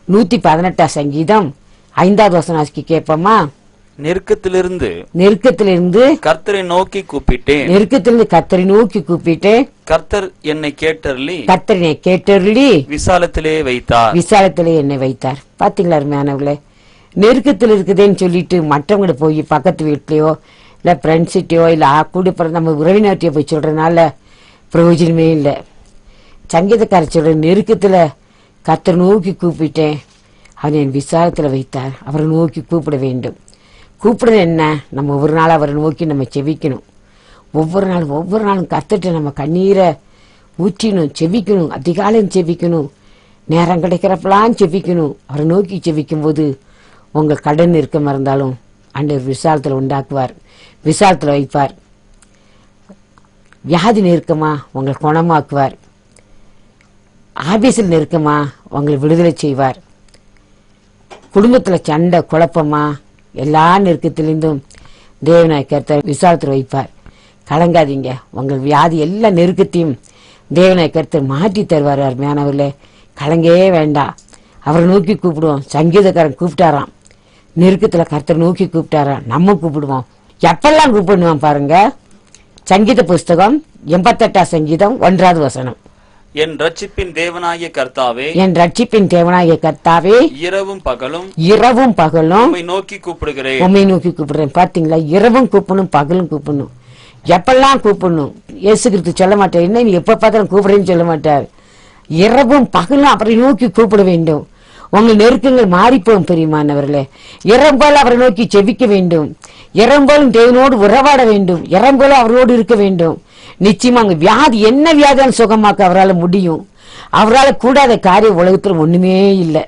118 சங்கீதம் 5வது வசனம் கேட்போமா? நெருக்கத்திலிருந்து கர்த்தரை நோக்கி கூப்பிட்டேன். நெருக்கத்திலிருந்து கர்த்தரை நோக்கி கூப்பிட்டேன். கர்த்தர் என்னை கேட்டருளி விசாலத்திலே என்னை வைத்தார். பாத்தீங்களா அருமையானவர்களே, நெருக்கத்தில் இருக்குதுன்னு சொல்லிட்டு மற்றவங்க போய் பக்கத்து வீட்லயோ இல்ல ஃப்ரெண்ட்ஸிட்டையோ இல்ல கூட பிறந்த நம்ம உறவினர்கிட்டயோ போய் சொல்றதுனால பிரயோஜனமே இல்லை. சங்கீதக்காரர் சொல்ற நெருக்கத்துல கர்த்தரை நோக்கி கூப்பிட்டேன், அவன் என் விசாலத்துல வைத்தார். அவரை நோக்கி கூப்பிட வேண்டும். கூப்பிடுறது என்ன? நம்ம ஒவ்வொரு நாளும் அவரை நோக்கி நம்ம செவிக்கணும். ஒவ்வொரு நாளும் கர்த்தர்ட்ட நம்ம கண்ணீரை ஊற்றினும் செவிக்கணும். அதிகாலையும் செவிக்கணும், நேரம் கிடைக்கிறப்பெல்லாம் செவிக்கணும். அவரை நோக்கி செவிக்கும் போது உங்க கடன் நெருக்கமா இருந்தாலும் ஆண்டவர் விசாலத்துல உண்டாக்குவார், விசாலத்துல வைப்பார். வியாதி நெருக்கமா உங்களை குணமாக்குவார். ஆபீஸில் நெருக்கமா உங்களை விடுதலை செய்வார். குடும்பத்துல சண்டை குழப்பமா எல்லா நெருக்கத்திலிருந்தும் தேவனாய் கர்த்தர் விசாலத்தில் வைப்பார். கலங்காதீங்க, உங்கள் வியாதி எல்லா நெருக்கத்தையும் தேவனாய் கர்த்தர் மாற்றி தருவார். அருமையானவர்களே, கலங்கவே வேண்டாம். அவரை நோக்கி கூப்பிடுவோம். சங்கீதக்காரன் கூப்பிட்டாராம், நெருக்கத்துல கர்த்தர் நோக்கி கூப்பிட்டாராம். நம்ம கூப்பிடுவோம். எப்பெல்லாம் கூப்பிடுவோம் பாருங்க. சங்கீத புஸ்தகம் 88 சங்கீதம் 1வது வசனம். என் ரட்சிப்பின் தேவனாகிய கர்த்தாவே, இரவும் பகலும் உம்மை நோக்கி கூப்பிடுகிறேன். பாத்தீங்களா, இரவும் கூப்பிடணும், பகலும் கூப்பிடணும். எப்பெல்லாம் கூப்பிடணும்? இயேசு கிறிஸ்து சொல்ல மாட்டார், என்ன நீ எப்ப பார்த்தாலும் கூப்பிடுறேன்னு சொல்ல மாட்டார். இரவும் பகலும் அவரை நோக்கி கூப்பிட வேண்டும். உங்கள் நெருக்கங்கள் மாறிப்போம் பெரியமானவர்களே. இரம்போல அவரை நோக்கி செபிக்க வேண்டும். இரம்போலும் தேவனோடு உறவாட வேண்டும். இரம்போல அவரோடு இருக்க வேண்டும். நிச்சயமா அங்க வியாதி என்ன வியாதியான சுகமாக்க அவரால் முடியும். அவரால் கூடாத காரியம் உலகத்துல ஒண்ணுமே இல்லை.